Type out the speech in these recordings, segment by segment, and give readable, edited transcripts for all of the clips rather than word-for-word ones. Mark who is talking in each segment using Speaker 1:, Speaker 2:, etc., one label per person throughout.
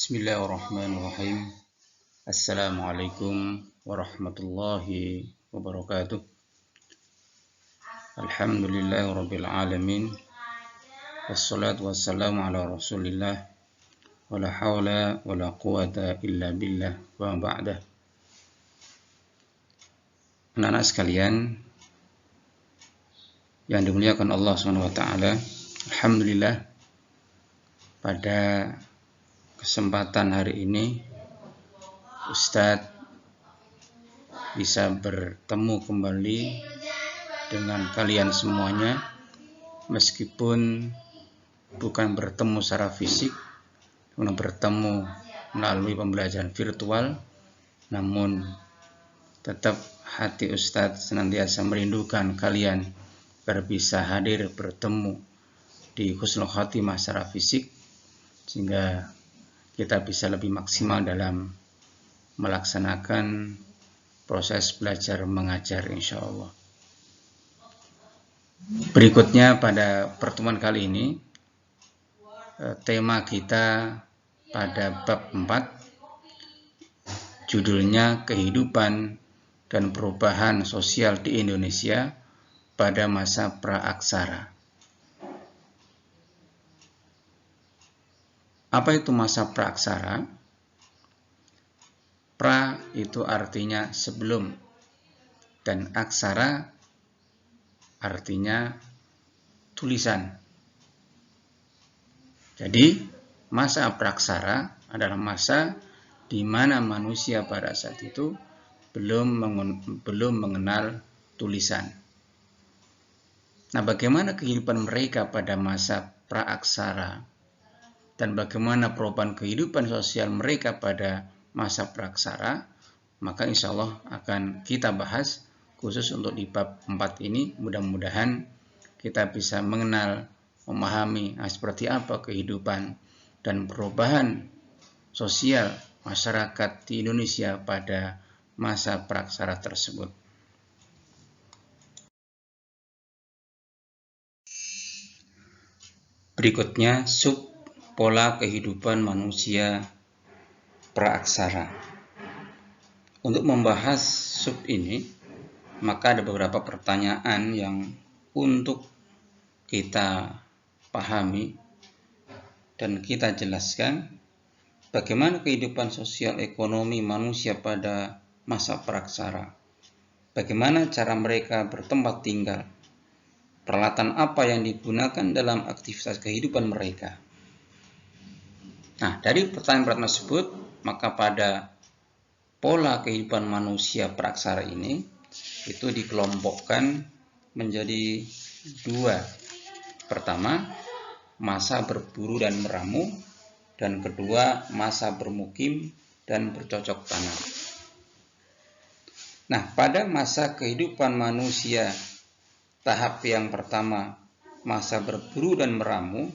Speaker 1: Bismillahirrahmanirrahim. Assalamualaikum warahmatullahi wabarakatuh. Alhamdulillahirabbil alamin. Wassalatu wassalamu ala Rasulillah. Wala haula wala quwata illa billah wa ba'dah. Anak-anak sekalian yang dimuliakan Allah Subhanahu wa taala, alhamdulillah pada kesempatan hari ini Ustadz bisa bertemu kembali dengan kalian semuanya, meskipun bukan bertemu secara fisik, namun bertemu melalui pembelajaran virtual, namun tetap hati Ustadz senantiasa merindukan kalian agar bisa hadir bertemu di husnul khotimah secara fisik, sehingga kita bisa lebih maksimal dalam melaksanakan proses belajar mengajar insya Allah. Berikutnya pada pertemuan kali ini, tema kita pada bab 4, judulnya kehidupan dan perubahan sosial di Indonesia pada masa praaksara. Apa itu masa praaksara? Pra itu artinya sebelum, dan aksara artinya tulisan. Jadi masa praaksara adalah masa di mana manusia pada saat itu belum mengenal tulisan. Nah, bagaimana kehidupan mereka pada masa praaksara? Dan bagaimana perubahan kehidupan sosial mereka pada masa praaksara, maka insya Allah akan kita bahas khusus untuk di bab 4 ini. Mudah-mudahan kita bisa mengenal, memahami seperti apa kehidupan dan perubahan sosial masyarakat di Indonesia pada masa praaksara tersebut. Berikutnya, pola kehidupan manusia praaksara. Untuk membahas sub ini, maka ada beberapa pertanyaan yang untuk kita pahami dan kita jelaskan bagaimana kehidupan sosial ekonomi manusia pada masa praaksara. Bagaimana cara mereka bertempat tinggal, peralatan apa yang digunakan dalam aktivitas kehidupan mereka. Nah, dari pertanyaan tersebut, maka pada pola kehidupan manusia praaksara ini, itu dikelompokkan menjadi 2. Pertama, masa berburu dan meramu, dan kedua, masa bermukim dan bercocok tanam. Nah, pada masa kehidupan manusia tahap yang pertama, masa berburu dan meramu,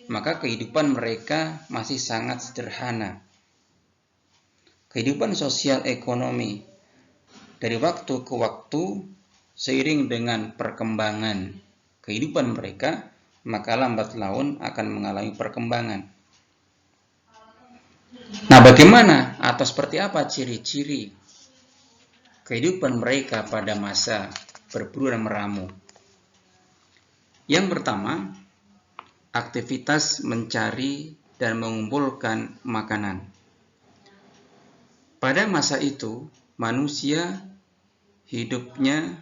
Speaker 1: maka kehidupan mereka masih sangat sederhana. Kehidupan sosial ekonomi dari waktu ke waktu seiring dengan perkembangan kehidupan mereka, maka lambat laun akan mengalami perkembangan. Nah, bagaimana atau seperti apa ciri-ciri kehidupan mereka pada masa berburu dan meramu? Yang pertama, aktivitas mencari dan mengumpulkan makanan. Pada masa itu, manusia hidupnya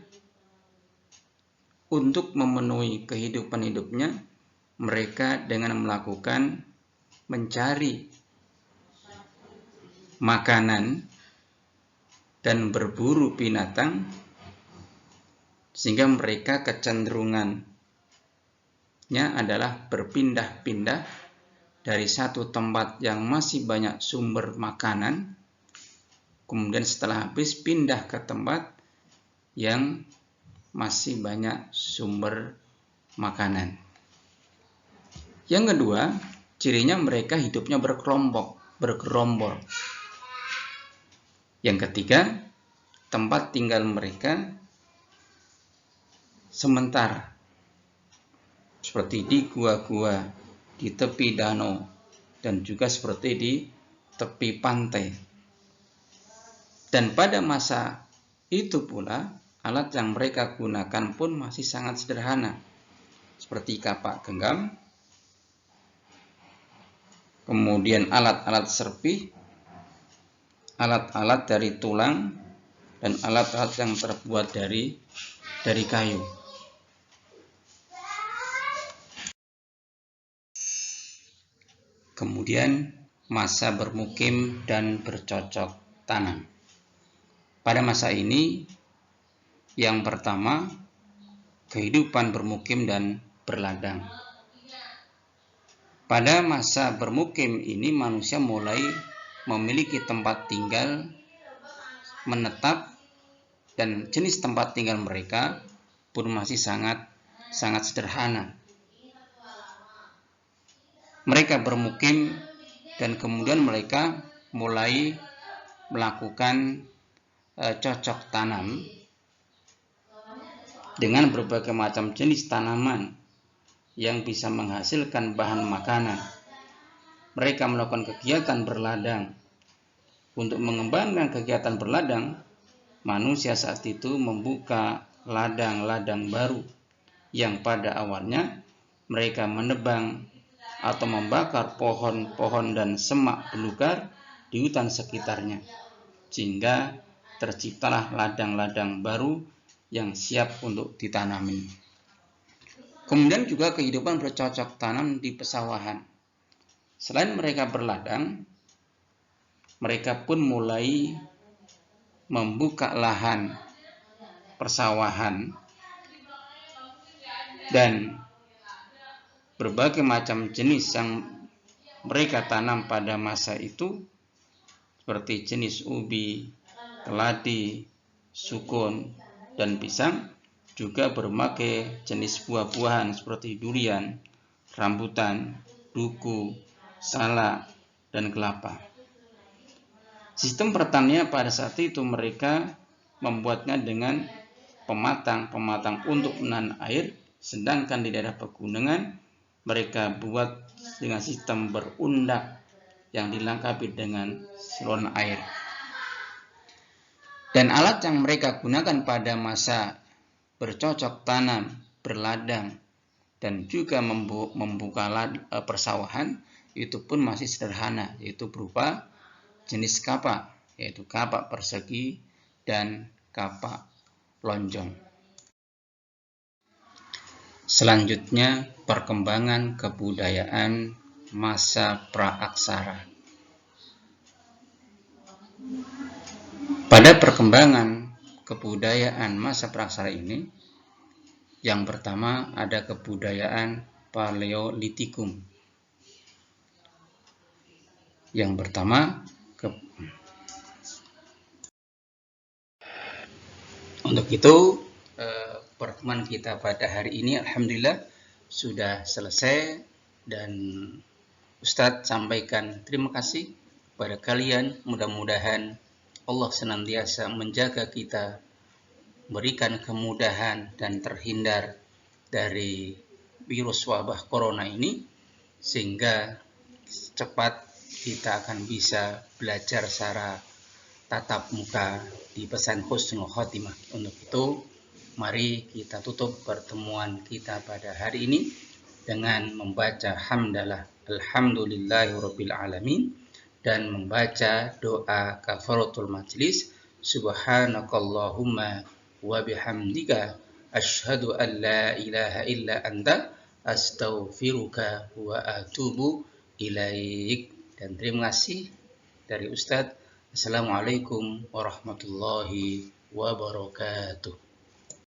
Speaker 1: untuk memenuhi kehidupan hidupnya, mereka dengan melakukan mencari makanan dan berburu binatang, sehingga mereka kecenderungannya adalah berpindah-pindah dari satu tempat yang masih banyak sumber makanan, kemudian setelah habis pindah ke tempat yang masih banyak sumber makanan. Yang kedua, cirinya mereka hidupnya berkelompok, bergerombol. Yang ketiga, tempat tinggal mereka sementara, seperti di gua-gua, di tepi danau, dan juga seperti di tepi pantai. Dan pada masa itu pula alat yang mereka gunakan pun masih sangat sederhana, seperti kapak genggam, kemudian alat-alat serpih, alat-alat dari tulang, dan alat-alat yang terbuat dari kayu. Kemudian masa bermukim dan bercocok tanam. Pada masa ini, yang pertama, kehidupan bermukim dan berladang. Pada masa bermukim ini manusia mulai memiliki tempat tinggal menetap, dan jenis tempat tinggal mereka pun masih sangat sederhana. Mereka bermukim dan kemudian mereka mulai melakukan cocok tanam dengan berbagai macam jenis tanaman yang bisa menghasilkan bahan makanan. Mereka melakukan kegiatan berladang. Untuk mengembangkan kegiatan berladang, manusia saat itu membuka ladang-ladang baru yang pada awalnya mereka menebang atau membakar pohon-pohon dan semak belukar di hutan sekitarnya, sehingga terciptalah ladang-ladang baru yang siap untuk ditanami. Kemudian juga kehidupan bercocok tanam di pesawahan. Selain mereka berladang, mereka pun mulai membuka lahan persawahan dan berbagai macam jenis yang mereka tanam pada masa itu, seperti jenis ubi, keladi, sukun, dan pisang, juga berbagai jenis buah-buahan seperti durian, rambutan, duku, salak, dan kelapa. Sistem pertanian pada saat itu mereka membuatnya dengan pematang untuk menahan air, sedangkan di daerah pegunungan mereka buat dengan sistem berundak yang dilengkapi dengan saluran air. Dan alat yang mereka gunakan pada masa bercocok tanam, berladang, dan juga membuka persawahan itu pun masih sederhana, yaitu berupa jenis kapak, yaitu kapak persegi dan kapak lonjong. Selanjutnya, perkembangan kebudayaan masa praaksara. Pada perkembangan kebudayaan masa praaksara ini, yang pertama ada kebudayaan Paleolitikum. Yang pertama, untuk itu pertemuan kita pada hari ini alhamdulillah sudah selesai, dan Ustadz sampaikan terima kasih kepada kalian. Mudah-mudahan Allah senantiasa menjaga kita, berikan kemudahan dan terhindar dari virus wabah corona ini, sehingga cepat kita akan bisa belajar secara tatap muka di pesan husnul khotimah. Untuk itu, mari kita tutup pertemuan kita pada hari ini dengan membaca hamdalah alhamdulillahirabbil alamin dan membaca doa kafaratul majlis. Subhanakallahumma wa bihamdika asyhadu an la ilaha illa anta astaghfiruka wa atubu ilaik. Dan terima kasih dari Ustadz. Assalamualaikum warahmatullahi wabarakatuh.